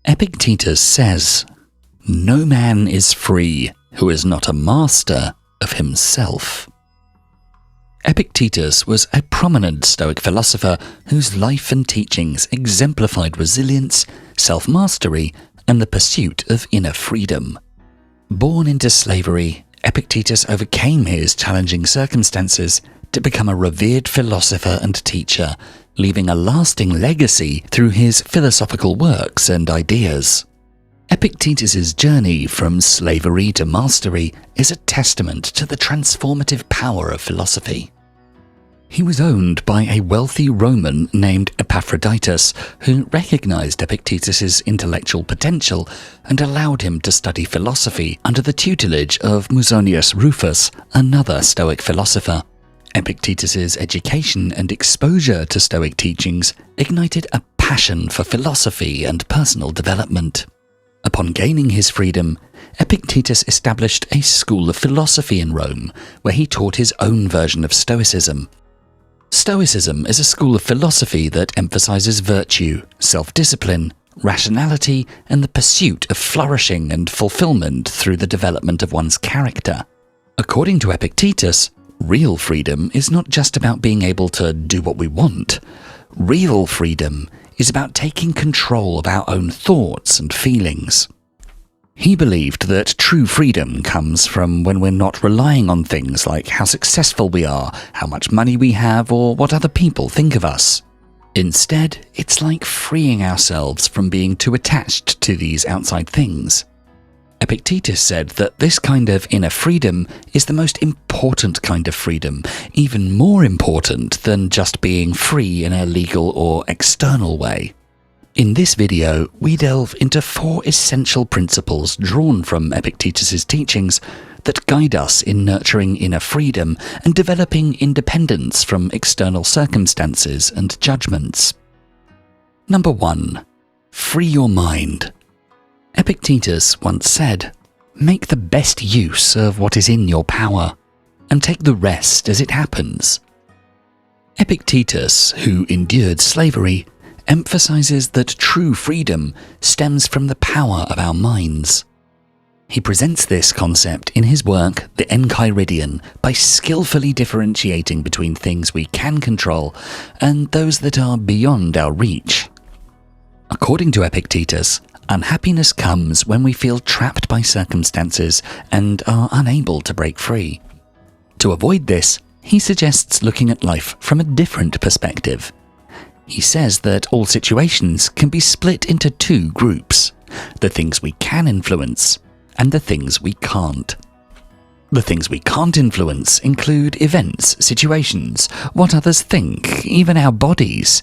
Epictetus says, "No man is free who is not a master of himself." Epictetus was a prominent Stoic philosopher whose life and teachings exemplified resilience, self-mastery, and the pursuit of inner freedom. Born into slavery, Epictetus overcame his challenging circumstances to become a revered philosopher and teacher, leaving a lasting legacy through his philosophical works and ideas. Epictetus's journey from slavery to mastery is a testament to the transformative power of philosophy. He was owned by a wealthy Roman named Epictetus, who recognized Epictetus's intellectual potential and allowed him to study philosophy under the tutelage of Musonius Rufus, another Stoic philosopher. Epictetus's education and exposure to Stoic teachings ignited a passion for philosophy and personal development. Upon gaining his freedom, Epictetus established a school of philosophy in Rome, where he taught his own version of Stoicism. Stoicism is a school of philosophy that emphasizes virtue, self-discipline, rationality, and the pursuit of flourishing and fulfillment through the development of one's character. According to Epictetus, real freedom is not just about being able to do what we want. Real freedom is about taking control of our own thoughts and feelings. He believed that true freedom comes from when we're not relying on things like how successful we are, how much money we have, or what other people think of us. Instead, it's like freeing ourselves from being too attached to these outside things. Epictetus said that this kind of inner freedom is the most important kind of freedom, even more important than just being free in a legal or external way. In this video, we delve into 4 essential principles drawn from Epictetus's teachings that guide us in nurturing inner freedom and developing independence from external circumstances and judgments. Number 1. Free your mind. Epictetus once said, "Make the best use of what is in your power, and take the rest as it happens." Epictetus, who endured slavery, emphasizes that true freedom stems from the power of our minds. He presents this concept in his work, The Enchiridion, by skillfully differentiating between things we can control and those that are beyond our reach. According to Epictetus, unhappiness comes when we feel trapped by circumstances and are unable to break free. To avoid this, he suggests looking at life from a different perspective. He says that all situations can be split into 2 groups: the things we can influence and the things we can't. The things we can't influence include events, situations, what others think, even our bodies.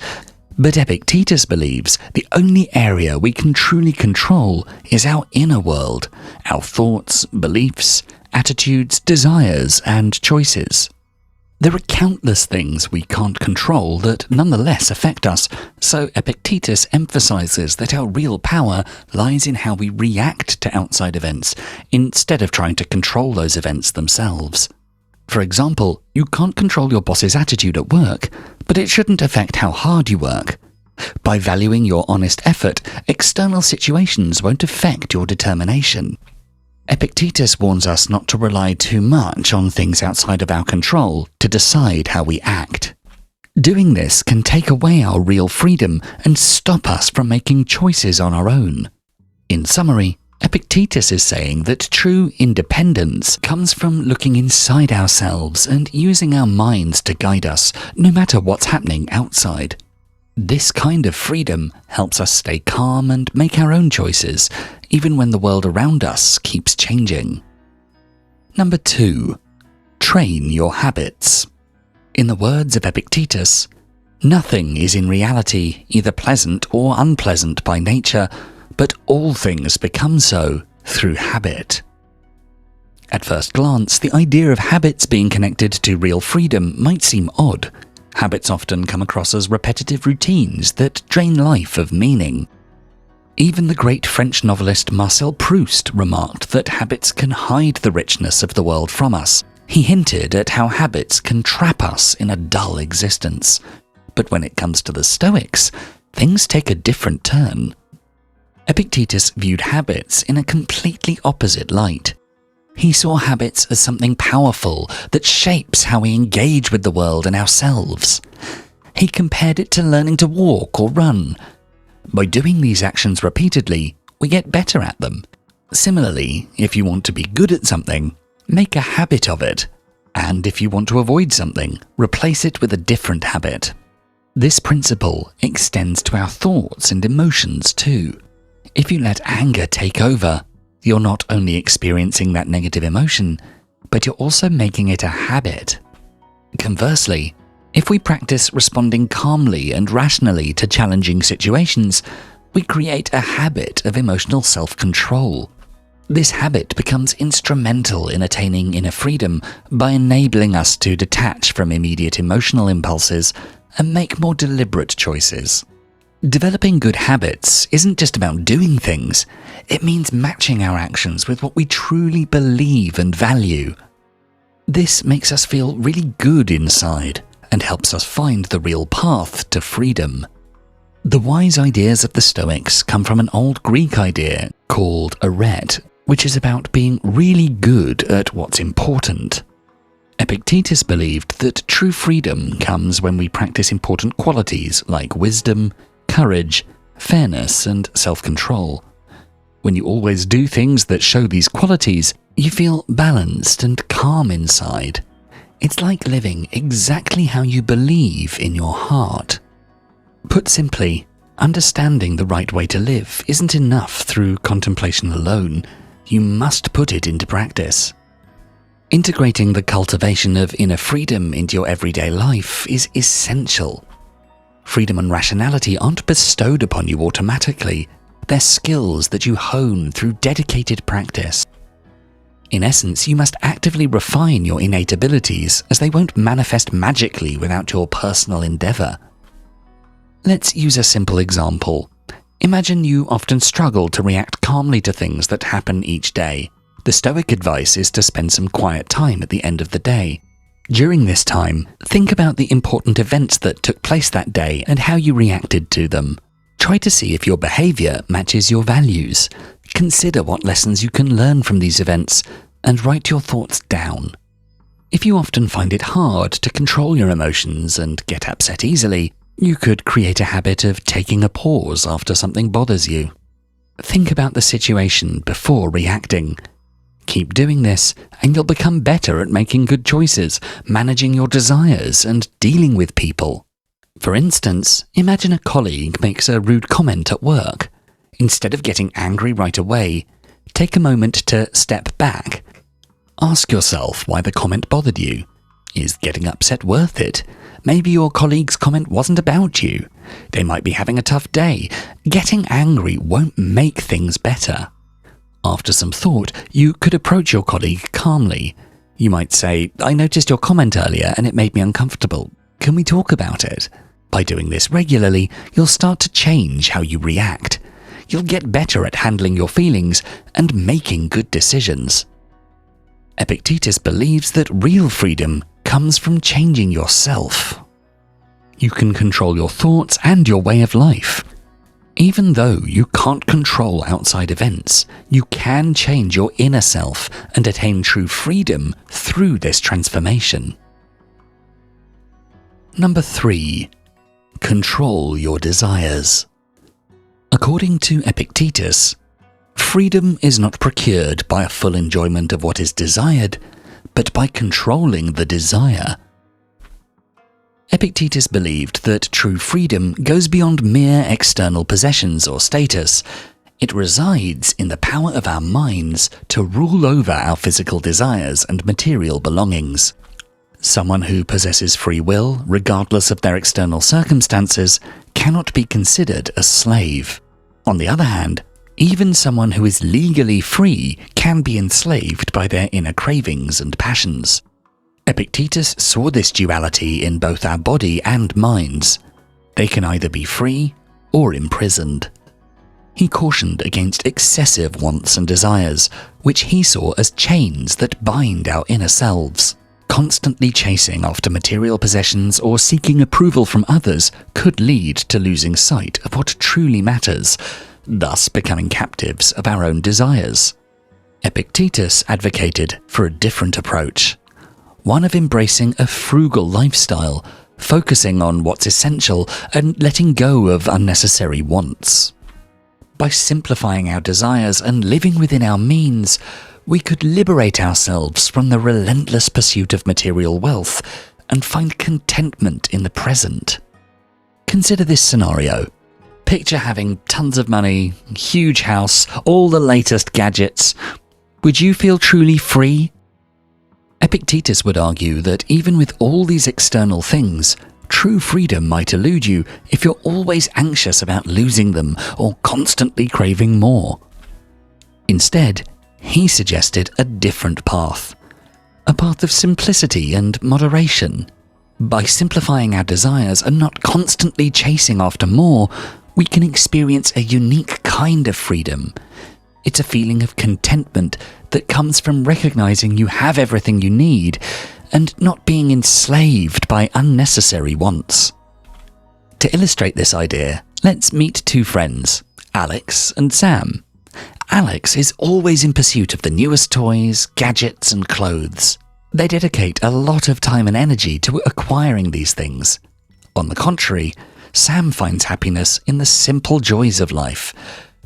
But Epictetus believes the only area we can truly control is our inner world, our thoughts, beliefs, attitudes, desires, and choices. There are countless things we can't control that nonetheless affect us, so Epictetus emphasizes that our real power lies in how we react to outside events, instead of trying to control those events themselves. For example, you can't control your boss's attitude at work, but it shouldn't affect how hard you work. By valuing your honest effort, external situations won't affect your determination. Epictetus warns us not to rely too much on things outside of our control to decide how we act. Doing this can take away our real freedom and stop us from making choices on our own. In summary, Epictetus is saying that true independence comes from looking inside ourselves and using our minds to guide us, no matter what's happening outside. This kind of freedom helps us stay calm and make our own choices, even when the world around us keeps changing. Number 2. Train your habits. In the words of Epictetus, nothing is in reality either pleasant or unpleasant by nature, but all things become so through habit. At first glance, the idea of habits being connected to real freedom might seem odd. Habits often come across as repetitive routines that drain life of meaning. Even the great French novelist Marcel Proust remarked that habits can hide the richness of the world from us. He hinted at how habits can trap us in a dull existence. But when it comes to the Stoics, things take a different turn. Epictetus viewed habits in a completely opposite light. He saw habits as something powerful that shapes how we engage with the world and ourselves. He compared it to learning to walk or run. By doing these actions repeatedly, we get better at them. Similarly, if you want to be good at something, make a habit of it. And if you want to avoid something, replace it with a different habit. This principle extends to our thoughts and emotions too. If you let anger take over, you're not only experiencing that negative emotion, but you're also making it a habit. Conversely, if we practice responding calmly and rationally to challenging situations, we create a habit of emotional self-control. This habit becomes instrumental in attaining inner freedom by enabling us to detach from immediate emotional impulses and make more deliberate choices. Developing good habits isn't just about doing things, it means matching our actions with what we truly believe and value. This makes us feel really good inside and helps us find the real path to freedom. The wise ideas of the Stoics come from an old Greek idea called arete, which is about being really good at what's important. Epictetus believed that true freedom comes when we practice important qualities like wisdom, courage, fairness, and self-control. When you always do things that show these qualities, you feel balanced and calm inside. It's like living exactly how you believe in your heart. Put simply, understanding the right way to live isn't enough through contemplation alone. You must put it into practice. Integrating the cultivation of inner freedom into your everyday life is essential. Freedom and rationality aren't bestowed upon you automatically. They're skills that you hone through dedicated practice. In essence, you must actively refine your innate abilities, as they won't manifest magically without your personal endeavor. Let's use a simple example. Imagine you often struggle to react calmly to things that happen each day. The Stoic advice is to spend some quiet time at the end of the day. During this time, think about the important events that took place that day and how you reacted to them. Try to see if your behavior matches your values. Consider what lessons you can learn from these events and write your thoughts down. If you often find it hard to control your emotions and get upset easily, you could create a habit of taking a pause after something bothers you. Think about the situation before reacting. Keep doing this, and you'll become better at making good choices, managing your desires, and dealing with people. For instance, imagine a colleague makes a rude comment at work. Instead of getting angry right away, take a moment to step back. Ask yourself why the comment bothered you. Is getting upset worth it? Maybe your colleague's comment wasn't about you. They might be having a tough day. Getting angry won't make things better. After some thought, you could approach your colleague calmly. You might say, "I noticed your comment earlier and it made me uncomfortable. Can we talk about it?" By doing this regularly, you'll start to change how you react. You'll get better at handling your feelings and making good decisions. Epictetus believes that real freedom comes from changing yourself. You can control your thoughts and your way of life. Even though you can't control outside events, you can change your inner self and attain true freedom through this transformation. Number 3. Control your desires. According to Epictetus, freedom is not procured by a full enjoyment of what is desired, but by controlling the desire. Epictetus believed that true freedom goes beyond mere external possessions or status. It resides in the power of our minds to rule over our physical desires and material belongings. Someone who possesses free will, regardless of their external circumstances, cannot be considered a slave. On the other hand, even someone who is legally free can be enslaved by their inner cravings and passions. Epictetus saw this duality in both our body and minds. They can either be free or imprisoned. He cautioned against excessive wants and desires, which he saw as chains that bind our inner selves. Constantly chasing after material possessions or seeking approval from others could lead to losing sight of what truly matters. thus becoming captives of our own desires. Epictetus advocated for a different approach, one of embracing a frugal lifestyle, focusing on what's essential and letting go of unnecessary wants. By simplifying our desires and living within our means, we could liberate ourselves from the relentless pursuit of material wealth and find contentment in the present. Consider this scenario. Picture having tons of money, huge house, all the latest gadgets. Would you feel truly free? Epictetus would argue that even with all these external things, true freedom might elude you if you're always anxious about losing them or constantly craving more. Instead, he suggested a different path, a path of simplicity and moderation. By simplifying our desires and not constantly chasing after more, we can experience a unique kind of freedom. It's a feeling of contentment that comes from recognizing you have everything you need and not being enslaved by unnecessary wants. To illustrate this idea, let's meet two friends, Alex and Sam. Alex is always in pursuit of the newest toys, gadgets, and clothes. They dedicate a lot of time and energy to acquiring these things. On the contrary, Sam finds happiness in the simple joys of life.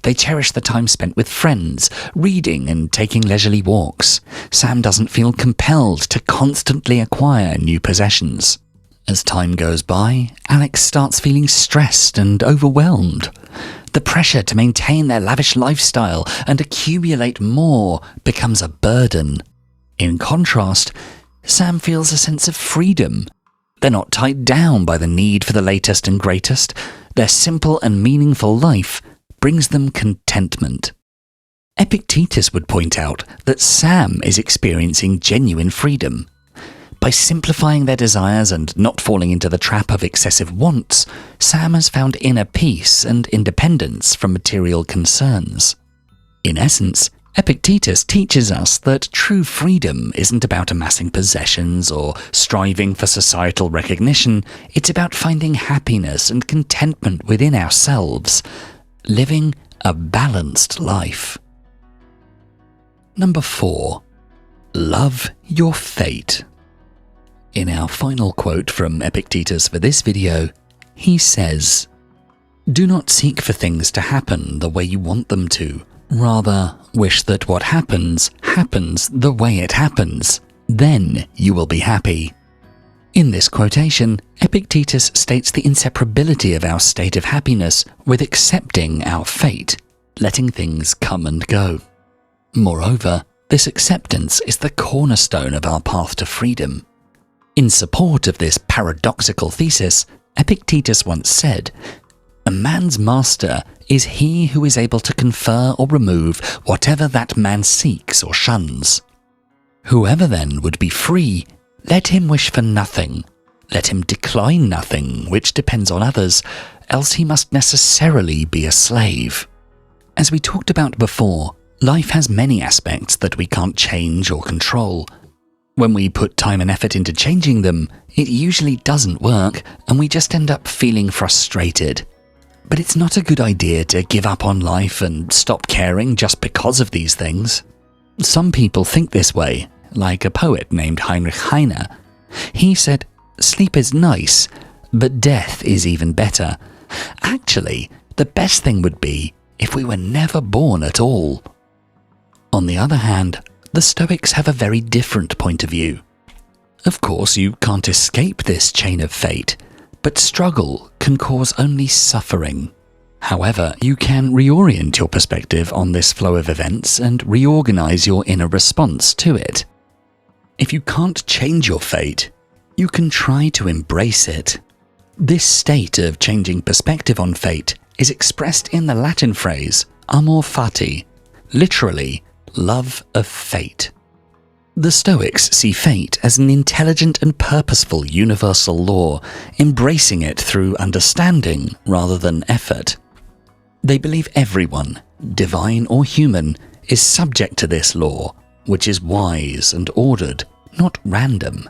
They cherish the time spent with friends, reading and taking leisurely walks. Sam doesn't feel compelled to constantly acquire new possessions. As time goes by, Alex starts feeling stressed and overwhelmed. The pressure to maintain their lavish lifestyle and accumulate more becomes a burden. In contrast, Sam feels a sense of freedom. They're not tied down by the need for the latest and greatest. Their simple and meaningful life brings them contentment. Epictetus would point out that Sam is experiencing genuine freedom. By simplifying their desires and not falling into the trap of excessive wants, Sam has found inner peace and independence from material concerns. In essence, Epictetus teaches us that true freedom isn't about amassing possessions or striving for societal recognition. It's about finding happiness and contentment within ourselves, living a balanced life. Number 4. Love your fate. In our final quote from Epictetus for this video, he says, "Do not seek for things to happen the way you want them to. Rather, wish that what happens, happens the way it happens. Then you will be happy." In this quotation, Epictetus states the inseparability of our state of happiness with accepting our fate, letting things come and go. Moreover, this acceptance is the cornerstone of our path to freedom. In support of this paradoxical thesis, Epictetus once said, "A man's master is he who is able to confer or remove whatever that man seeks or shuns. Whoever then would be free, let him wish for nothing. Let him decline nothing which depends on others, else he must necessarily be a slave." As we talked about before, life has many aspects that we can't change or control. When we put time and effort into changing them, it usually doesn't work and we just end up feeling frustrated. But it's not a good idea to give up on life and stop caring just because of these things. Some people think this way, like a poet named Heinrich Heine. He said, "Sleep is nice, but death is even better. Actually, the best thing would be if we were never born at all." On the other hand, the Stoics have a very different point of view. Of course, you can't escape this chain of fate, but struggle can cause only suffering. However, you can reorient your perspective on this flow of events and reorganize your inner response to it. If you can't change your fate, you can try to embrace it. This state of changing perspective on fate is expressed in the Latin phrase amor fati, literally, love of fate. The Stoics see fate as an intelligent and purposeful universal law, embracing it through understanding rather than effort. They believe everyone, divine or human, is subject to this law, which is wise and ordered, not random.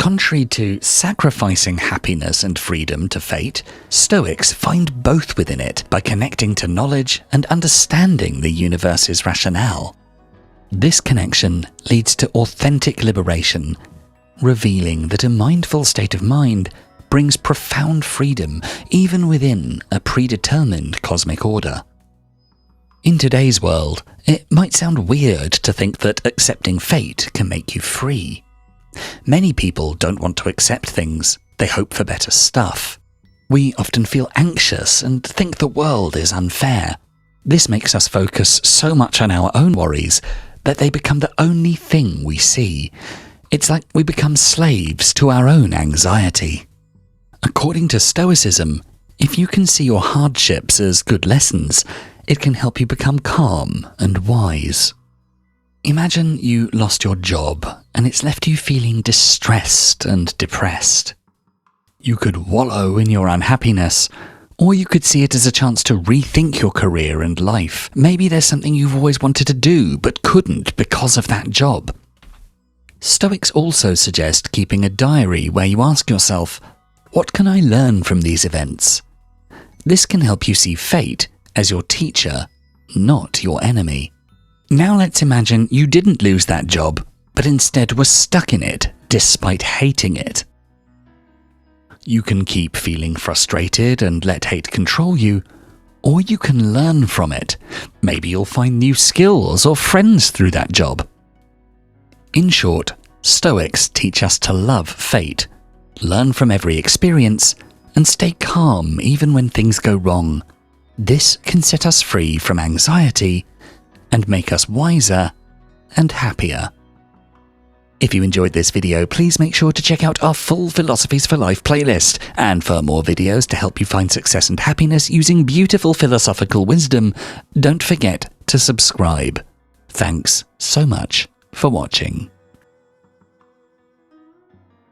Contrary to sacrificing happiness and freedom to fate, Stoics find both within it by connecting to knowledge and understanding the universe's rationale. This connection leads to authentic liberation, revealing that a mindful state of mind brings profound freedom even within a predetermined cosmic order. In today's world, it might sound weird to think that accepting fate can make you free. Many people don't want to accept things, they hope for better stuff. We often feel anxious and think the world is unfair. This makes us focus so much on our own worries that they become the only thing we see. It's like we become slaves to our own anxiety. According to Stoicism, if you can see your hardships as good lessons, it can help you become calm and wise. Imagine you lost your job and it's left you feeling distressed and depressed. You could wallow in your unhappiness, or you could see it as a chance to rethink your career and life. Maybe there's something you've always wanted to do but couldn't because of that job. Stoics also suggest keeping a diary where you ask yourself, what can I learn from these events? This can help you see fate as your teacher, not your enemy. Now let's imagine you didn't lose that job, but instead were stuck in it despite hating it. You can keep feeling frustrated and let hate control you, or you can learn from it. Maybe you'll find new skills or friends through that job. In short, Stoics teach us to love fate, learn from every experience, and stay calm even when things go wrong. This can set us free from anxiety and make us wiser and happier. If you enjoyed this video, please make sure to check out our full Philosophies for Life playlist, and for more videos to help you find success and happiness using beautiful philosophical wisdom, don't forget to subscribe. Thanks so much for watching.